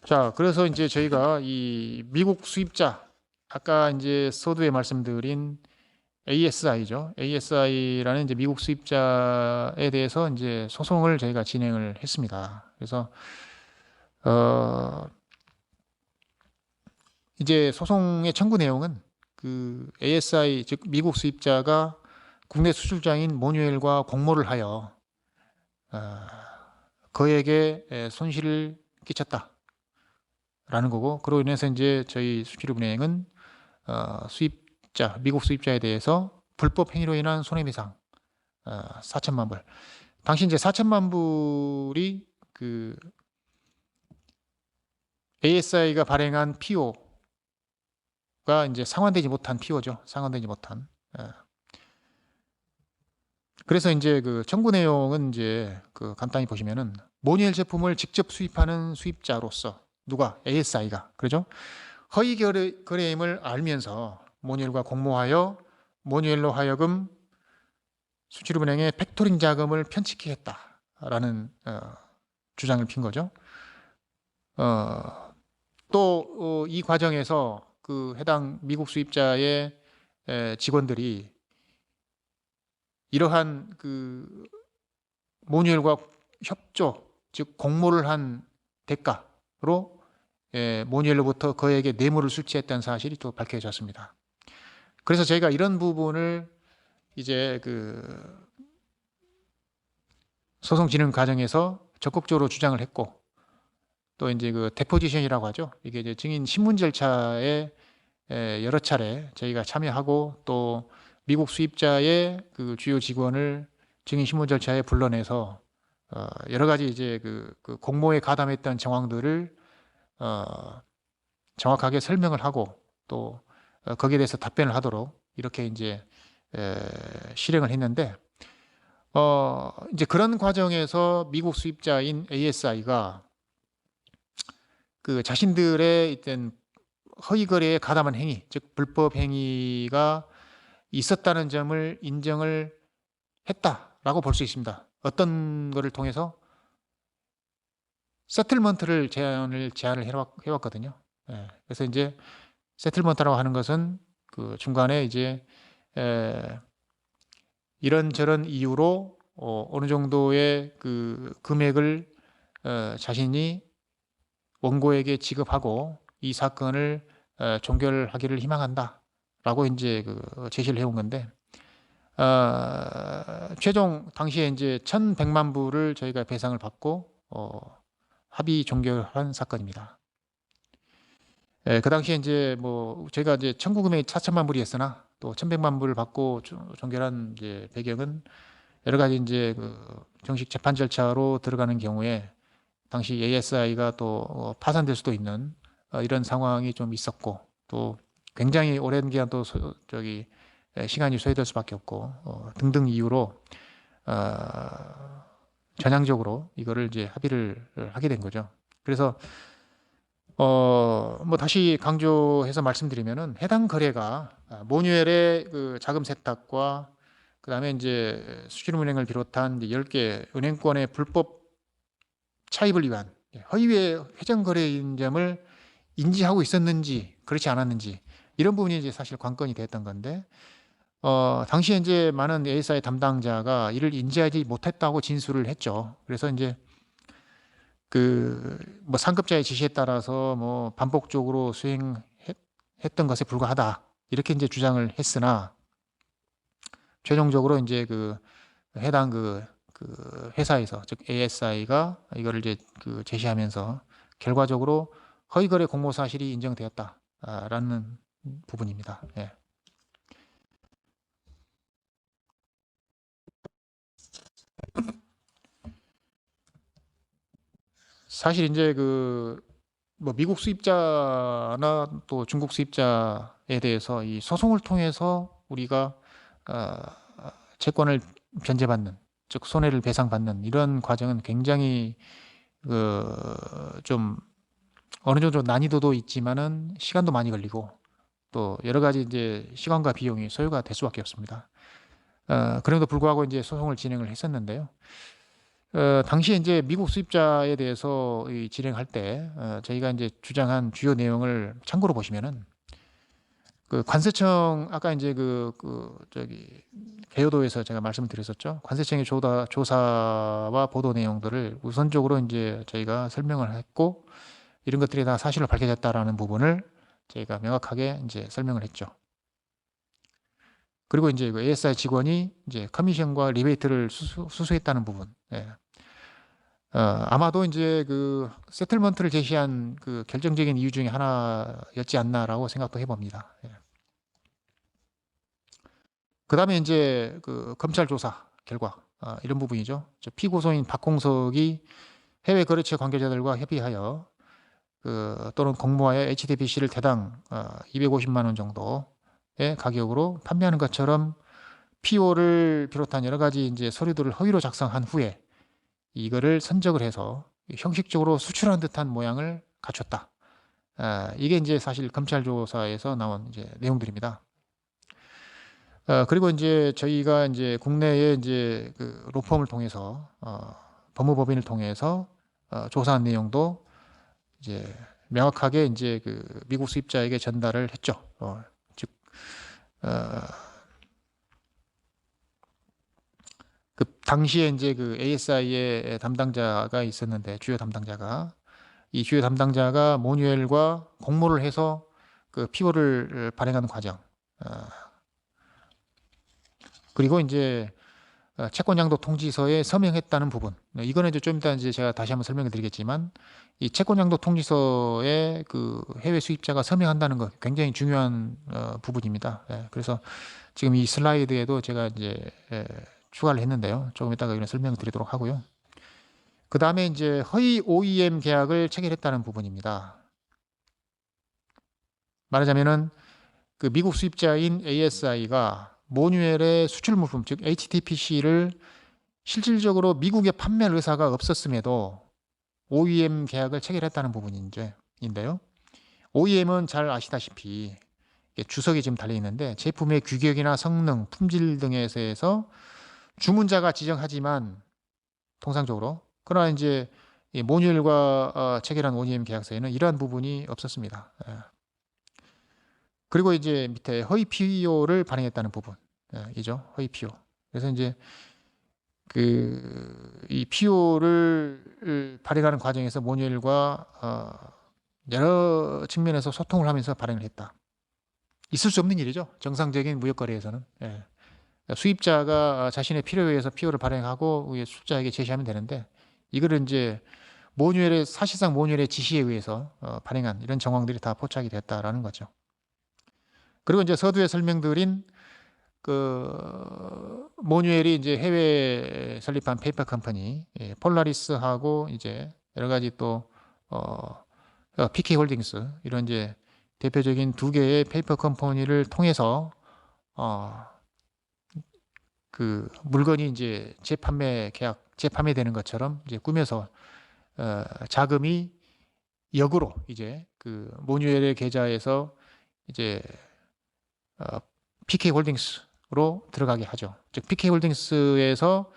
자, 그래서 이제 저희가 이 미국 수입자, 아까 이제 서두에 말씀드린 ASI죠. ASI라는 이제 미국 수입자에 대해서 이제 소송을 저희가 진행을 했습니다. 그래서 어 이제 소송의 청구 내용은 그 ASI 즉 미국 수입자가 국내 수출자인 모뉴엘과 공모를 하여 어, 그에게 손실을 끼쳤다라는 거고, 그로 인해서 이제 저희 수출입은행은 수입자, 미국 수입자에 대해서 불법 행위로 인한 손해배상 4천만 불. 당시 이제 4천만 불이 그 ASI가 발행한 PO가 이제 상환되지 못한 PO죠. 상환되지 못한. 그래서 이제 그 청구 내용은 이제 그 간단히 보시면은 모니엘 제품을 직접 수입하는 수입자로서 누가 ASI가 그러죠? 허위 거래임을 알면서 모니엘과 공모하여 모니엘로 하여금 수출입은행에 팩토링 자금을 편취케 했다라는 주장을 핀 거죠. 또 이 과정에서 그 해당 미국 수입자의 직원들이 이러한 그 모뉴엘과 협조, 즉 공모를 한 대가로 모뉴엘로부터 그에게 뇌물을 수취했다는 사실이 또 밝혀졌습니다. 그래서 저희가 이런 부분을 이제 그 소송 진행 과정에서 적극적으로 주장을 했고, 또 이제 그 데포지션이라고 하죠. 이게 이제 증인 신문 절차에 여러 차례 저희가 참여하고, 또 미국 수입자의 그 주요 직원을 증인 신문 절차에 불러내서 여러 가지 이제 그 공모에 가담했던 정황들을 정확하게 설명을 하고, 또 거기에 대해서 답변을 하도록 이렇게 이제 실행을 했는데, 이제 그런 과정에서 미국 수입자인 ASI가 그 자신들의 일단 허위 거래에 가담한 행위, 즉 불법 행위가 있었다는 점을 인정을 했다라고 볼 수 있습니다. 어떤 거를 통해서 세틀먼트를 제안을 해왔거든요. 그래서 이제 세틀먼트라고 하는 것은 그 중간에 이제 이런저런 이유로 어느 정도의 그 금액을 자신이 원고에게 지급하고 이 사건을 종결하기를 희망한다라고 이제 그 제시를 해온 건데, 최종 당시에 이제 1,100만 불을 저희가 배상을 받고 합의 종결한 사건입니다. 그 당시에 이제 뭐 저희가 이제 청구 금액이 4천만 불이었으나 또 1,100만 불을 받고 종결한 이제 배경은 여러 가지 이제 그 정식 재판 절차로 들어가는 경우에 당시 ASI가 또 파산될 수도 있는 이런 상황이 좀 있었고, 또 굉장히 오랜 기간 또 시간이 소요될 수밖에 없고 등등 이유로 전향적으로 이거를 이제 합의를 하게 된 거죠. 그래서 뭐 다시 강조해서 말씀드리면은 해당 거래가 모뉴엘의 그 자금 세탁과 그다음에 이제 수출은행을 비롯한 10개 은행권의 불법 차입을 위한 허위의 회전 거래인 점을 인지하고 있었는지 그렇지 않았는지, 이런 부분이 이제 사실 관건이 됐던 건데, 당시에 이제 많은 ASI 담당자가 이를 인지하지 못했다고 진술을 했죠. 그래서 이제 그 뭐 상급자의 지시에 따라서 뭐 반복적으로 수행했던 것에 불과하다 이렇게 이제 주장을 했으나, 최종적으로 이제 그 해당 그 회사에서 즉 ASI가 이거를 이제 그 제시하면서 결과적으로 허위거래 공모 사실이 인정되었다라는 부분입니다. 예. 사실 이제 그 뭐 미국 수입자나 또 중국 수입자에 대해서 이 소송을 통해서 우리가 어, 채권을 변제받는, 즉 손해를 배상받는 이런 과정은 굉장히 그좀 어느 정도 난이도도 있지만은 시간도 많이 걸리고, 또 여러 가지 이제 시간과 비용이 소요가 될 수밖에 없습니다. 그럼에도 불구하고 이제 소송을 진행을 했었는데요. 당시에 이제 미국 수입자에 대해서 진행할 때 저희가 이제 주장한 주요 내용을 참고로 보시면은 그 관세청 아까 이제 저기 개요도에서 제가 말씀을 드렸었죠. 관세청의 조사와 보도 내용들을 우선적으로 이제 저희가 설명을 했고 이런 것들이 다 사실로 밝혀졌다라는 부분을 저희가 명확하게 이제 설명을 했죠. 그리고 이제 그 ASI 직원이 이제 커미션과 리베이트를 수수했다는 부분. 예. 아마도 이제 그 세틀먼트를 제시한 그 결정적인 이유 중에 하나였지 않나라고 생각도 해봅니다. 예. 그 다음에 이제 그 검찰 조사 결과 이런 부분이죠. 피고소인 박홍석이 해외 거래처 관계자들과 협의하여 또는 공모하여 HTBC를 대당 250만 원 정도의 가격으로 판매하는 것처럼 PO를 비롯한 여러 가지 이제 서류들을 허위로 작성한 후에 이거를 선적을 해서 형식적으로 수출한 듯한 모양을 갖췄다. 이게 이제 사실 검찰 조사에서 나온 이제 내용들입니다. 그리고 이제 저희가 이제 국내에 이제 그 로펌을 통해서 법무법인을 통해서 조사한 내용도 이제 명확하게 이제 그 미국 수입자에게 전달을 했죠. 즉, 그 당시에 이제 그 ASI의 담당자가 있었는데 주요 담당자가 이 주요 담당자가 모뉴엘과 공모를 해서 그 피오를 발행하는 과정. 그리고 이제 채권양도 통지서에 서명했다는 부분. 이거는 이제 좀 이따 이제 제가 다시 한번 설명을 드리겠지만 이 채권양도 통지서에 그 해외 수입자가 서명한다는 거 굉장히 중요한 부분입니다. 예, 그래서 지금 이 슬라이드에도 제가 이제 추가를 했는데요. 조금 이따가 이런 설명을 드리도록 하고요. 그 다음에 이제 허위 OEM 계약을 체결했다는 부분입니다. 말하자면은 그 미국 수입자인 ASI가 모뉴엘의 수출 물품 즉 HTPC를 실질적으로 미국에 판매할 의사가 없었음에도 OEM 계약을 체결했다는 부분인데요. OEM은 잘 아시다시피 주석이 지금 달려 있는데 제품의 규격이나 성능, 품질 등에 대해서 주문자가 지정하지만 통상적으로 그러나 이제 이 모듈과 체결한 OEM 계약서에는 이러한 부분이 없었습니다. 그리고 이제 밑에 허위 PO를 발행했다는 부분이죠. 허위 PO. 그래서 이제 이 PO를 발행하는 과정에서 모듈과 여러 측면에서 소통을 하면서 발행을 했다. 있을 수 없는 일이죠. 정상적인 무역 거래에서는. 예. 수입자가 자신의 필요에 의해서 PO를 발행하고 수입자에게 제시하면 되는데 이거를 이제 사실상 모듈의 지시에 의해서 발행한 이런 정황들이 다 포착이 됐다라는 거죠. 그리고 이제 서두에 설명드린 그 모뉴엘이 이제 해외에 설립한 페이퍼 컴퍼니 폴라리스하고 이제 여러 가지 또 PK 홀딩스 이런 이제 대표적인 두 개의 페이퍼 컴퍼니를 통해서 그 물건이 이제 재판매되는 것처럼 이제 꾸며서 자금이 역으로 이제 그 모뉴엘의 계좌에서 이제 PK 홀딩스로 들어가게 하죠. 즉 PK 홀딩스에서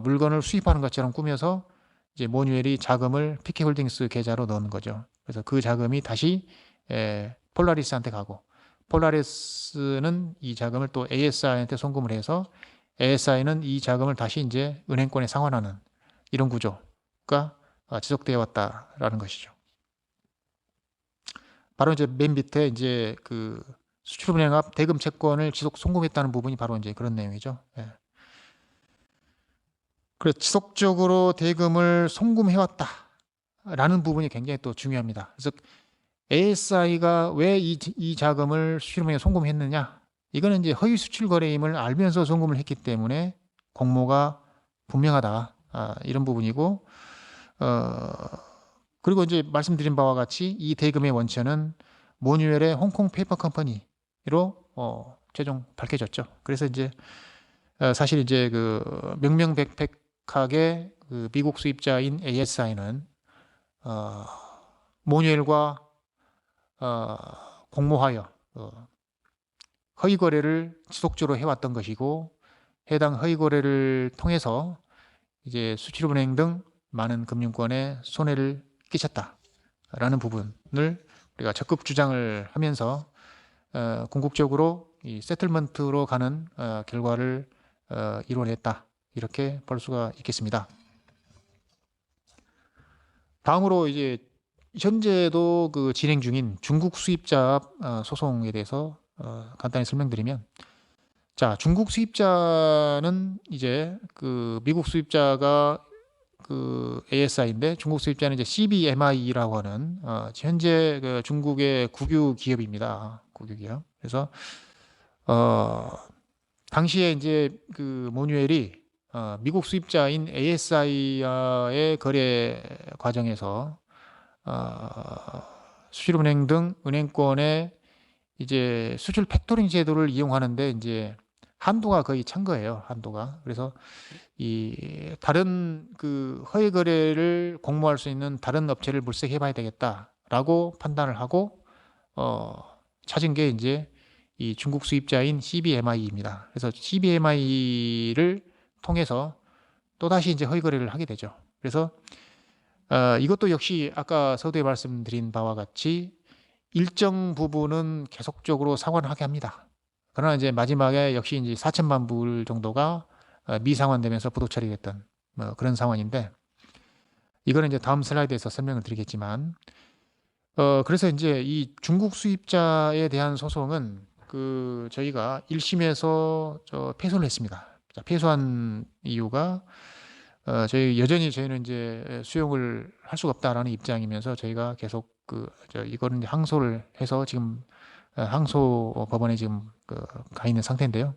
물건을 수입하는 것처럼 꾸며서 이제 모뉴엘이 자금을 PK 홀딩스 계좌로 넣는 거죠. 그래서 그 자금이 다시 폴라리스한테 가고 폴라리스는 이 자금을 또 ASI한테 송금을 해서 ASI는 이 자금을 다시 이제 은행권에 상환하는 이런 구조가 지속되어 왔다라는 것이죠. 바로 이제 맨 밑에 이제 그 수출은행 앞 대금 채권을 지속 송금했다는 부분이 바로 이제 그런 내용이죠. 예. 그래서 지속적으로 대금을 송금해왔다라는 부분이 굉장히 또 중요합니다. 그래서 ASI가 왜 이 자금을 수출은행에 송금했느냐? 이거는 이제 허위 수출 거래임을 알면서 송금을 했기 때문에 공모가 분명하다. 이런 부분이고, 그리고 이제 말씀드린 바와 같이 이 대금의 원천은 모뉴엘의 홍콩 페이퍼 컴퍼니로 최종 밝혀졌죠. 그래서 이제 사실 이제 그 명명백백하게 그 미국 수입자인 ASI는 모뉴엘과 공모하여 허위 거래를 지속적으로 해왔던 것이고 해당 허위 거래를 통해서 이제 수출은행 등 많은 금융권에 손해를 끼쳤다라는 부분을 우리가 적극 주장을 하면서 궁극적으로 이 세틀먼트로 가는 결과를 이뤄냈다, 이렇게 볼 수가 있겠습니다. 다음으로 이제 현재도 그 진행 중인 중국 수입자 소송에 대해서 간단히 설명드리면, 자, 중국 수입자는 이제 그 미국 수입자가 그 ASI인데 중국 수입자는 이제 CBMI라고 하는 현재 그 중국의 국유 기업입니다. 국유 기업. 그래서 당시에 이제 그 모뉴엘이 미국 수입자인 ASI와의 거래 과정에서 수출은행 등 은행권의 이제 수출 팩토링 제도를 이용하는데 이제 한도가 거의 찬 거예요. 한도가. 그래서 이 다른 그 허위 거래를 공모할 수 있는 다른 업체를 물색해 봐야 되겠다라고 판단을 하고 찾은 게 이제 이 중국 수입자인 CBMI입니다. 그래서 CBMI를 통해서 또다시 이제 허위 거래를 하게 되죠. 그래서 이것도 역시 아까 서두에 말씀드린 바와 같이 일정 부분은 계속적으로 상환하게 합니다. 그러나 이제 마지막에 역시 이제 4천만 불 정도가 미상환되면서 부도 처리됐던 뭐 그런 상황인데, 이거는 이제 다음 슬라이드에서 설명을 드리겠지만, 그래서 이제 이 중국 수입자에 대한 소송은 그 저희가 1심에서 패소를 했습니다. 자, 패소한 이유가 저희는 이제 수용을 할 수가 없다라는 입장이면서 저희가 계속 이거는 이제 항소를 해서 지금 항소 법원에 지금 가 있는 상태인데요.